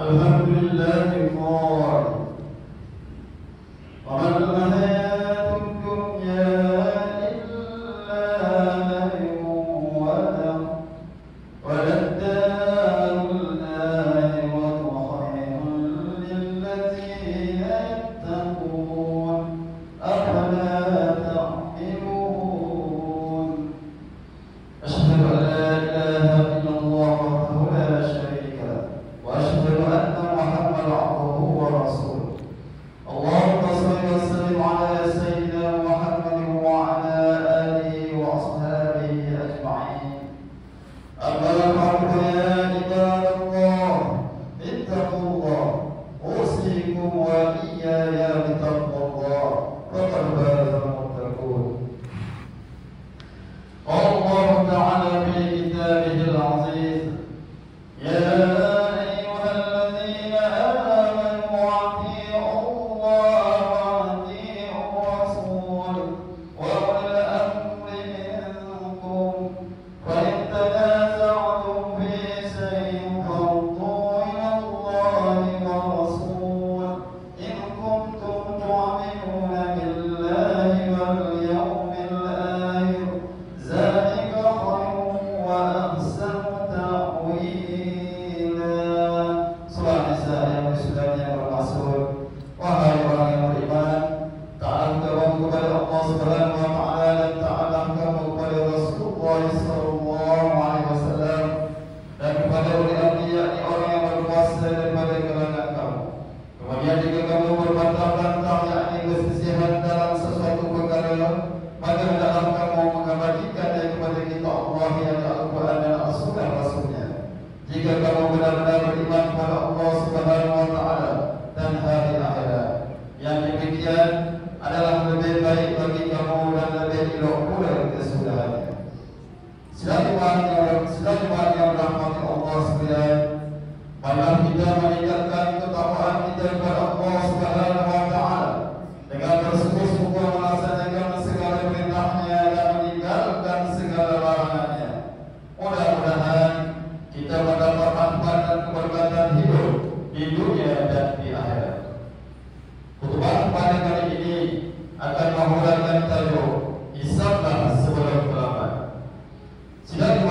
Alhamdulillah wa man hayatud dunya illa la'ibun wa lad-darul akhiratu khairun lil-ladzina yattaqun afala ta'qilun. Asyhadu an la ilaha illallah wahdahu la syarika lahu wa asyhadu anna Muhammadan abduhu wa rasuluh. Allahumma shalli wa sallim ala sayyidina Muhammadin wa ala alihi wa ashabihi ajma'in. Amma ba'du ya ibadallah, ittaqullah, usikum wa iyaya bitaqwallah, faqad faza al-muttaqun. Allah Ta'ala fi kitabihil aziz, ya Sidang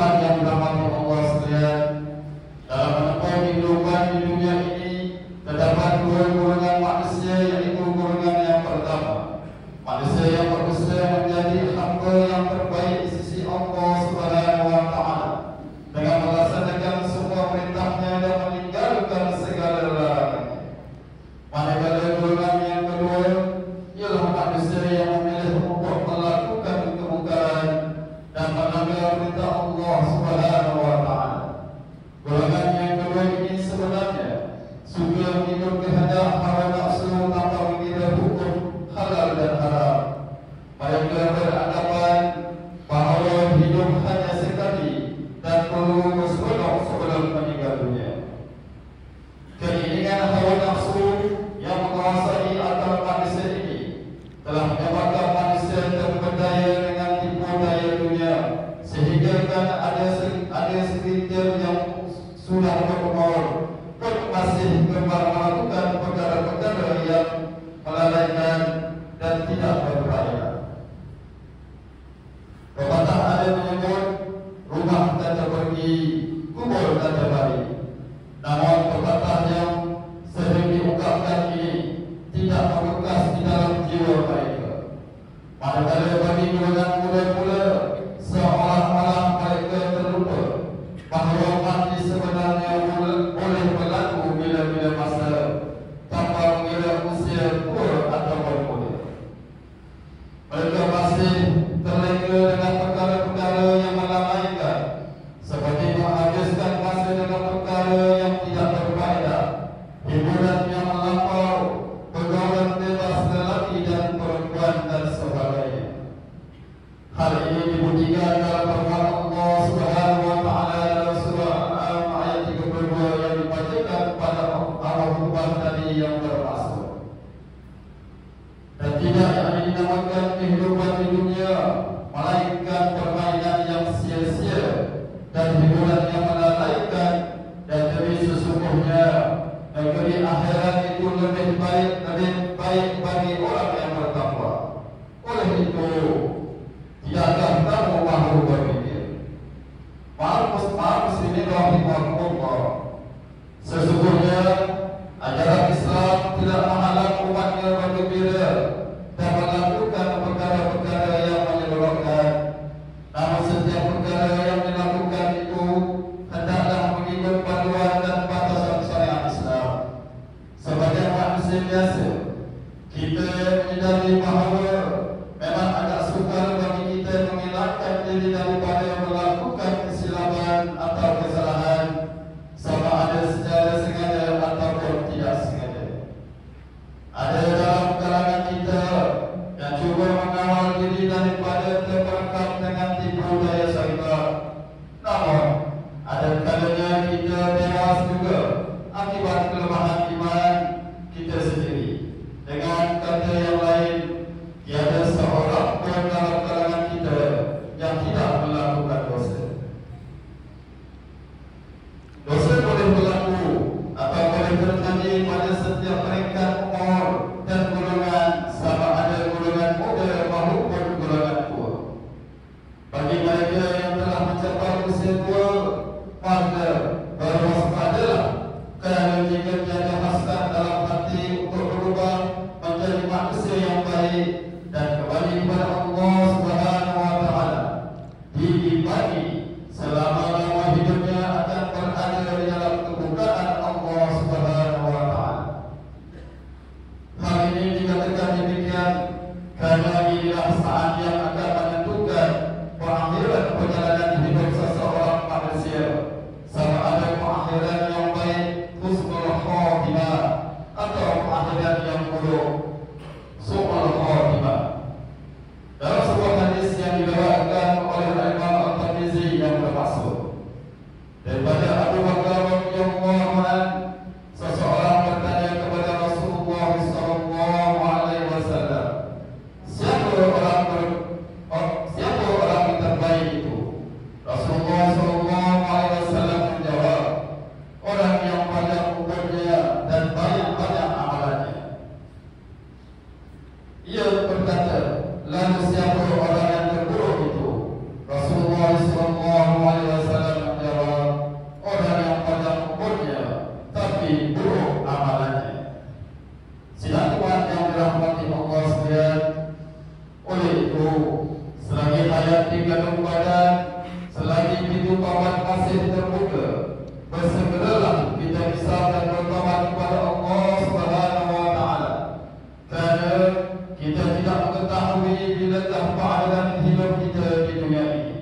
perintah Allah Subhanahu wa taala. Golongan yang kedua ini sebenarnya suka mengikut kehendak hawa nafsu tanpa mengira hukum halal dan haram. Mereka beranggapan bahawa hidup hanya sekali dan perlu berseronok sebelum meninggal dunia. Keinginan hawa nafsu yang menguasai akal manusia ini telah menyebabkan manusia terpedaya dengan tipu daya dunia, sehingga kan ada segelintir yang sudah berumur pun masih gemar melakukan perkara-perkara yang melalaikan dan tidak berfaedah. Pepatah ada menyebut rumah tak terpergi, kubur tak terbalik. Namun pepatah yang sering diungkapkan ini tidak membekas di dalam jiwa mereka. Manakala bagi golongan muda-muda seolah-olah mereka terlupa bahawa mati sebenarnya boleh berlaku bila-bila masa tanpa mengira usia tua atau muda. Mereka masih terleka dengan perkara-perkara yang melalaikan, seperti menghabiskan masa dengan perkara yang tidak berfaedah, hiburan yang melampau, pergaulan bebas lelaki dan perempuan dan sebagainya. Hal ini dibuktikan dalam firman Allah Subhanahu wa taala dalam surah Al-An'am ayat 32 yang dibacakan pada awal khutbah tadi yang bermaksud. Dan tidak yang dinamakan kehidupan di dunia melainkan permainan yang sia-sia dan hiburan yang melalaikan, dan demi sesungguhnya negeri akhirat itu lebih baik bagi orang yang bertakwa. Oleh itu, tidakkah kamu mahu berpikir? Maaf muslimin rahimahumullah, sesungguhnya ajaran Islam tidak menghalang umatnya bergembira dan melakukan perkara-perkara yang menyeronokkan. Namun setiap perkara yang dilakukan itu hendaklah mengikut panduan dan batasan syariat Islam. Sebagai manusia biasa, kita menyadari bahawa memang agak sukar bagi kita mengelakkan diri daripada melakukan kesilapan atau kesalahan, sama ada secara sengaja ataupun tidak sengaja. Ada dalam kalangan kita yang cuba mengawal diri daripada terperangkap dengan tipu daya syaitan. Namun, ada kalanya kita tewas juga akibat kelemahan iman kita sendiri. Dengan kata yang lain, tiada seorang pun dalam kalangan kita yang tidak melakukan dosa. Dosa boleh berlaku atau boleh terjadi pada setiap peringkat umur dan golongan, sama ada golongan muda maupun golongan tua. Bagi mereka yang telah mencapai usia tua, maka berwaspadalah, kerana jika tiada hasrat dalam hati untuk berubah menjadi manusia yang baik dan kembali kepada Allah Subhanahu wa taala, diimani selama-lama hidupnya akan berada di dalam kebukaan Allah Subhanahu wa taala. Hal ini dikatakan demikian kerana inilah saat yang akan menentukan pengakhiran perjalanan hidup seseorang manusia, sama ada pengakhiran yang baik, husnul khatimah, atau pengakhiran yang buruk, su'ul khatimah. Dalam sebuah hadis yang diriwayatkan oleh Imam Al-Tirmizi yang bermaksud daripada Abu Bakar radhiyallahu anhu, seseorang bertanya kepada Rasulullah sallallahu alaihi wasallam, siapa orang yang terbaik itu? Rasulullah sallallahu alaihi wasallam menjawab, orang yang banyak umurnya dan banyak amalannya. Ia berkata, lalu siapa orang yang terburuk itu? Rasulullah sallallahu alaihi wasallam menjawab, orang yang banyak umurnya tapi buruk amalannya. Sidang tuan yang dirahmati Allah sekalian, oleh itu selagi hayat dikandung badan, selagi pintu taubat masih terbuka, bersegeralah kita isar dan bertaubat kepada Allah Subhanahu wa taala, kerana kita tidak mengetahui bilakah keadaan hidup kita di dunia ini.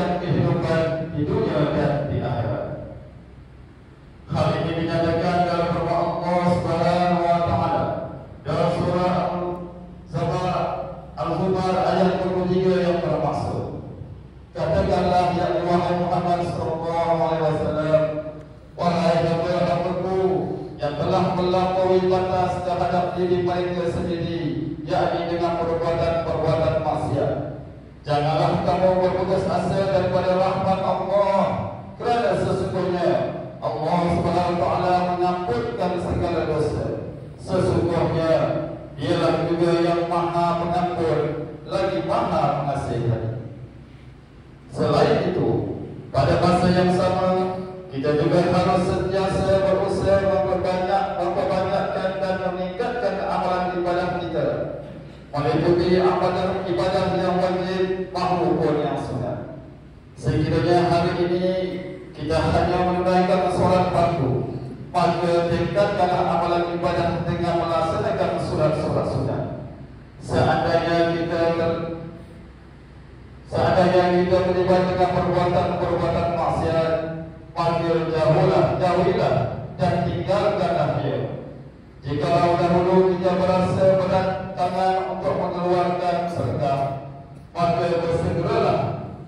memberikan kehidupan di dunia dan di akhirat. Hal ini dinyatakan dalam firman Allah Subhanahu wa taala dalam surah Al-Zumar ayat 23 yang bermaksud, katakanlah ya wahai Muhammad sallallahu alaihi wasallam, wahai hamba-Hambaku yang telah melampaui batas terhadap diri mereka sendiri, yakni dengan perbuatan-perbuatan maksiat. Janganlah kamu berputus asa daripada rahmat Allah, kerana sesungguhnya Allah Subhanahu wa taala mengampunkan segala dosa. Sesungguhnya Dialah juga yang Maha Pengampun, lagi Maha Mengasihi. Selain itu, pada masa yang sama, kita juga harus sentiasa berusaha memperbanyakkan dan meningkatkan amalan ibadah kita, meliputi amalan ibadah yang wajib maupun yang sunat. Sekiranya hari ini kita hanya menunaikan solat fardu, maka tingkatkanlah amalan ibadah dengan melaksanakan solat-solat sunat. Seandainya kita terlibat dengan perbuatan-perbuatan maksiat, maka jauhilah dan tinggalkanlah dia. Jikalau dahulu kita merasa berat tangan untuk mengeluarkan sedekah, maka bersegeralah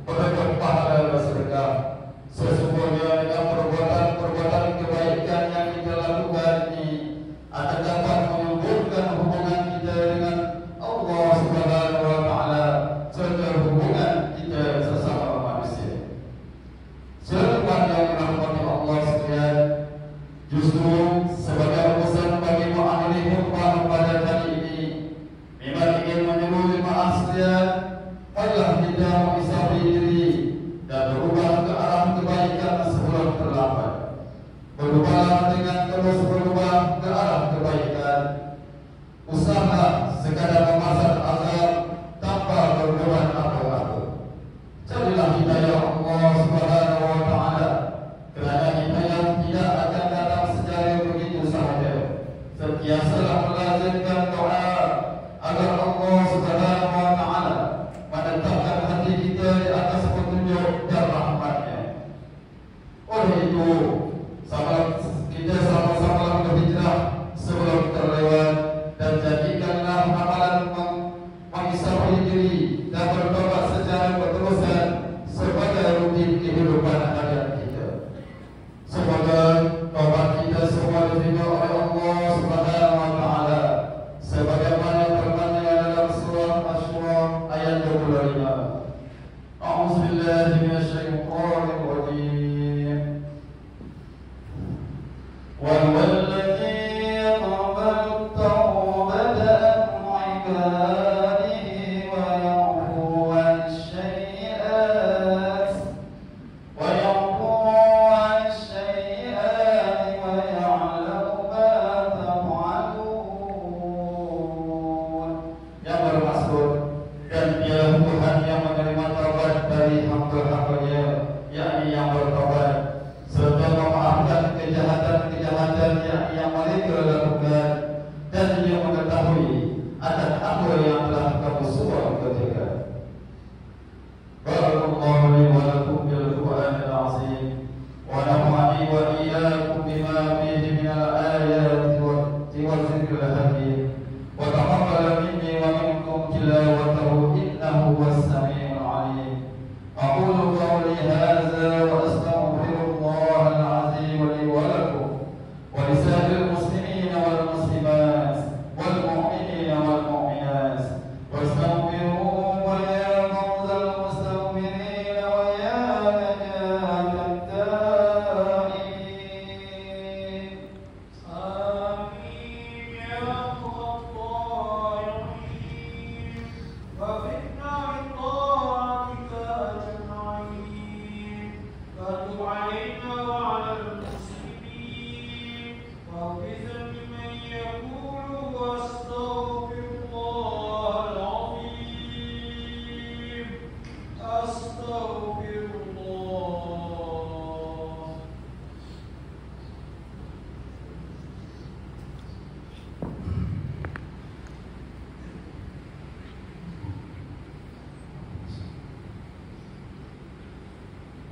berdapat pahala bersedekah. Sesungguhnya dengan perbuatan kebaikan yang kita lakukan ini akan dapat menyuburkan hubungan kita dengan Allah Subhanahu wa taala serta hubungan kita sesama manusia. Selepas yang dirahmati Allah sekalian, justru sebagai urusan bagi mengakhiri khutbah pada kali ini, memang ingin menyuruh jemaah sekalian, marilah kita mengisahi diri dan berubah ke arah kebaikan sebelum terlambat. Berubah dengan terus berubah ke arah kebaikan. Usaha sekadar memasak azab tanpa berbuat apa-apa. Carilah hidayah Allah Subhanahu wa taala, kerana hidayah tidak akan datang secara begitu sahaja. Sentiasalah melazimkan doa agar Allah Subhanahu wa taala menetapkan hati kita di atas petunjuk dan rahmat-Nya. Oleh itu, kita sama-sama berhijrah sebelum terlewat, dan jadikanlah amalan mengisahi diri dan bertobat secara berterusan sebagai rutin kehidupan harian kita. Semoga tobat kita semua diterima oleh Allah Subhanahu wa taala sebagaimana firman-Nya dalam surah Asy-Syura ayat 25. A'udzubillahi minasyaitonir rajim. وَالَّذِي يَقْبَلُ التَّوْبَةَ عَنْ عِبَادِهِ وَيَعْفُو عَنِ السَّيِّئَاتِ وَيَعْلَمُ مَا تَفْعَلُونَ. Yang bermaksud, dan Dia Tuhan yang menerima taubat dari hamba-hamba-Nya, yakni yang bertaubat, serta memaafkan kejahatan-kejahatan yang mereka lakukan, dan Dia mengetahui akan apa yang telah kamu semua kerjakan. Barakallahu li wa lakum bil Qur'anil azim, wa nafa'ani wa iyyakum bima fihi minal ayati wa dzikril hakim, wa taqabbal minni wa minkum tilawatahu innahu huwas samiul alim. Aqulu qawli hadza wa astaghfirullah al-azim li wa lakum wa lisa'iril muslimina wal muslimat wal mu'minina wal mu'minat wastaghfiruhu wa ya fawzal mustaghfirina wa ya najatan ta'imin. Amin ya rabbal alamin wa fitna ta'atika ajma'in.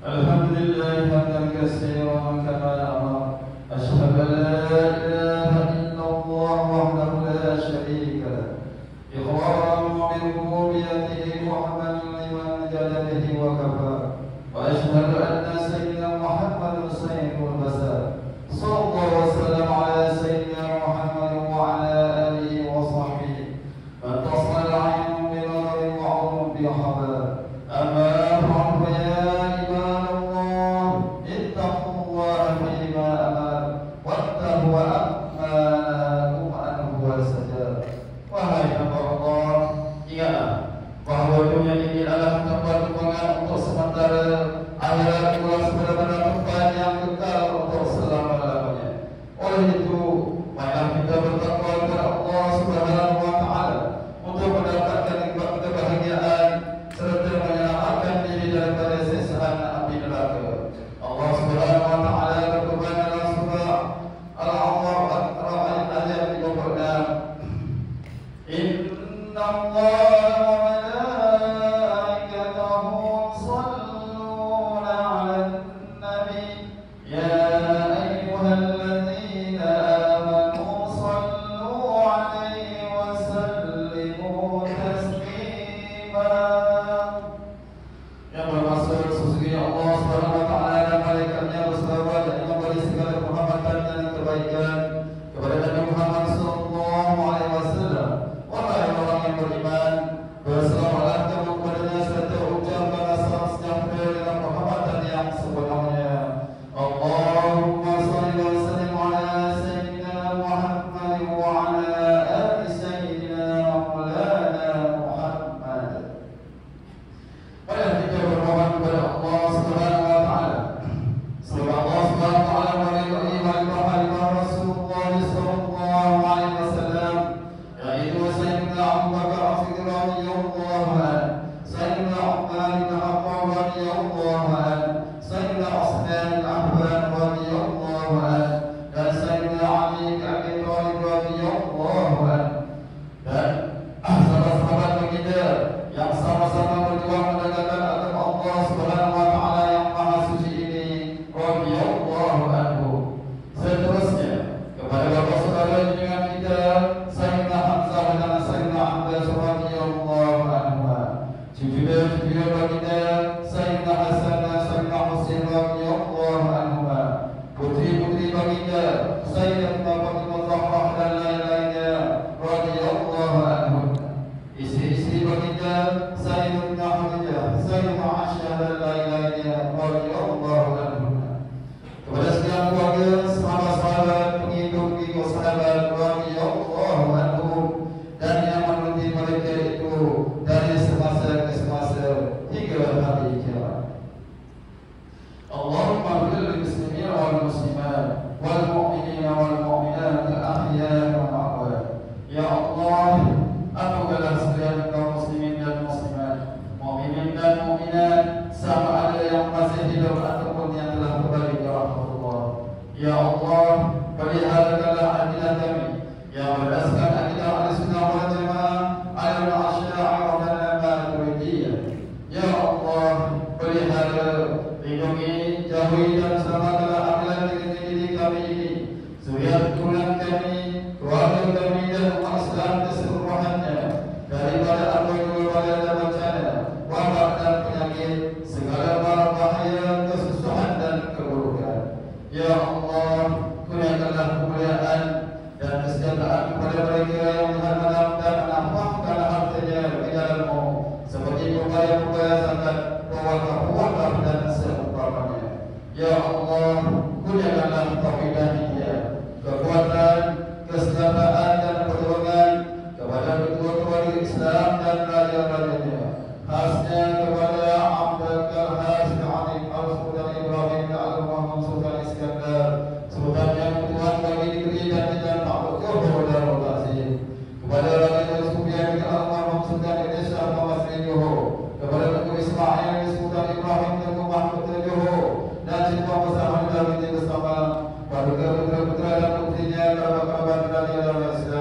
Alhamdulillah hamdan katsiran kama amara. Asyhadu an la ilaha illallah wahdahu la syarika lahu. Iqraran bi rububiyyatihi wa hamdan liman jada bihi wa kafa. Wa asyhadu anna sayyidina Muhammadan sayyidul basar. Sallallahu wa sallam ala sayyidina Muhammad wa ala alihi wa sahbihi. Man tasala 'ainun bi nadrin wa 'udhun bi habar. Amma ba'du ya ibadallah, ittaqullaha fima amar wattaqwa amma nahakum anhu wasajar. Wahai hamba Allah, ingatlah bahawa dunia ini adalah tempat tumpangan untuk sementara, akhirat pula sebenar-benar tempat yang kekal untuk selama-lamanya. Oleh itu, marilah kita bertakwa kepada Allah Subhanahu wa taala untuk mendapatkan nikmat kebahagiaan serta menyelamatkan diri daripada siksaan api neraka. Allah Subhanahu wa taala berfirman dalam surah Al-A'raf ayat 36, Inna Allah wa malaikatahu yusalluna 'alan nabi ya ayyuhalladzina amanu sallu 'alaihi wa sallimu taslima. Yang bermaksud sesungguhnya Allah Subhanahu wa taala dan malaikatnya berselawat dan memberi segala penghormatan dan kebaikan kepada Nabi Muhammad sallallahu alaihi wasallam. Wahai orang yang beriman, berselawatlah kamu kepadanya serta ucapkan salam sejahtera dengan penghormatan yang sebenarnya. Allahumma shalli wa sallim ala sayyidina Muhammad wa ala ali sayyidina Maulana Muhammad. Marilah kita bermohon kepada Allah Subhanahu wa taala. Semoga Allah Subhanahu wa taala meridai mahabbah Rasulullah sallallahu alaihi wasallam, yaitu Sayyidina Abu Bakar As-Siddiq radhiyallahu anhu, Sayyidina Umar bin Khattab radhiyallahu anhu, Sayyidina Utsman bin Affan radhiyallahu anhu, dan Sayyidina Ali bin Abi Thalib radhiyallahu anhu, dan sahabat-sahabat baginda yang sama-sama berjuang menegakkan agama Allah Subhanahu wa taala yang maha suci ini radhiyallahu anhu. Seterusnya kepada bapa saudara junjungan kita Sayyidina Hamzah dan Sayyidina Abbas radhiyallahu anhu, cucu-cucu baginda Sayyidina Hasan dan Sayyidina Husain radhiyallahu anhu, putri-putri baginda Sayyidatina Fatimah Zahra dan lain-lainnya radhiyallahu anhu, istri-istri baginda Sayyidatina Khadijah, Sayyidatina Aisyah dan lain-lainnya radhiyallahu anhu. Kepada segala keluarga, sahabat-sahabat, pengikut-pengikut sahabat radhiyallahu anhum, dan yang menuruti mereka itu dari semasa ke semasa hingga hari kiamat. Allahumma ighfir lil muslimin wal muslimat wal mu'minin wal mu'minat al-ahya' wal amwat. Ya Allah, ampunilah sekalian kaum muslimin dan muslimat, mukminin dan mukminat, sama ada yang masih hidup ataupun yang telah kembali ke rahmatullah. Ya Allah, peliharakanlah akidah kami yang berdasarkan akidah Ahlussunnah wal Jamaah, al-Asy'ariyah dan Maturidiyah. Ya Allah, pelihara, lindungi, jauhi dan selamatkanlah akhlak diri kami ini, zuriat keturunan kami, keluarga kami dan umat Islam keseluruhannya daripada berbagai bencana, wabak dan penyakit, segala mara bahaya, kesusahan dan keburukan. Ya Allah, kurniakanlah kemuliaan dan kesejahteraan kepada mereka yang berharap dan menampakkan hartanya ke jalan-Mu, seperti upaya-upaya zakat, wakaf dan seumpamanya. Ya Allah, kurniakanlah taufik dan hidayah, kekuatan, kesejahteraan dan pertolongan kepada ketua-ketua Islam dan raja-rajanya, khasnya kepada Abdul Hasim Alim Al-Sultan Ibrahim Al-Muhammad Sultan Iskandar, Sultan yang Tuhan bagi negeri dan tidak takut Johor Darul Azim, kepada Raja Sufian Al-Muhammad Sultan Indonesia Muhammad Johor, kepada Tuan Ismail Sultan Ibrahim Tuan Mahmud Johor, dan semua bersama dari bersama pada putra-putra dan putrinya kerabat-kerabat dari Islam.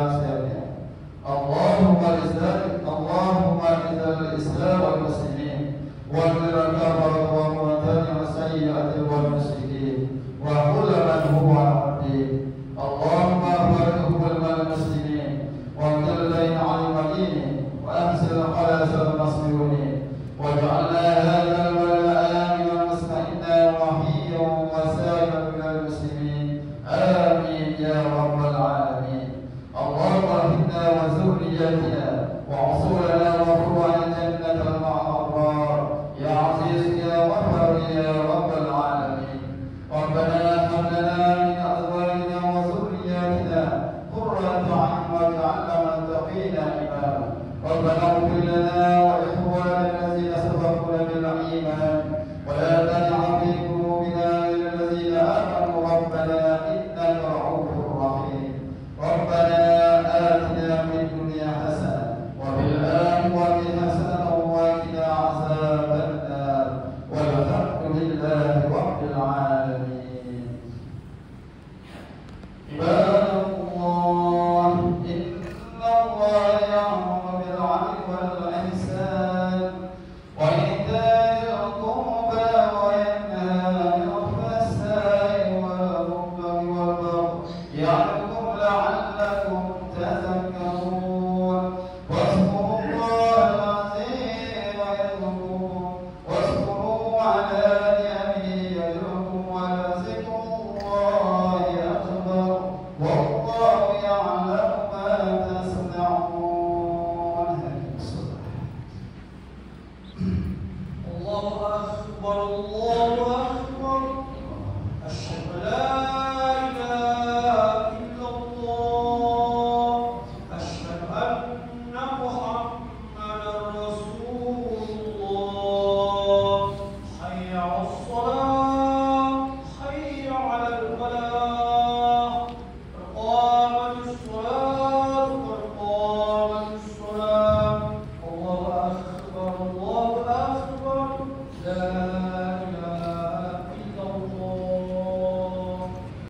لا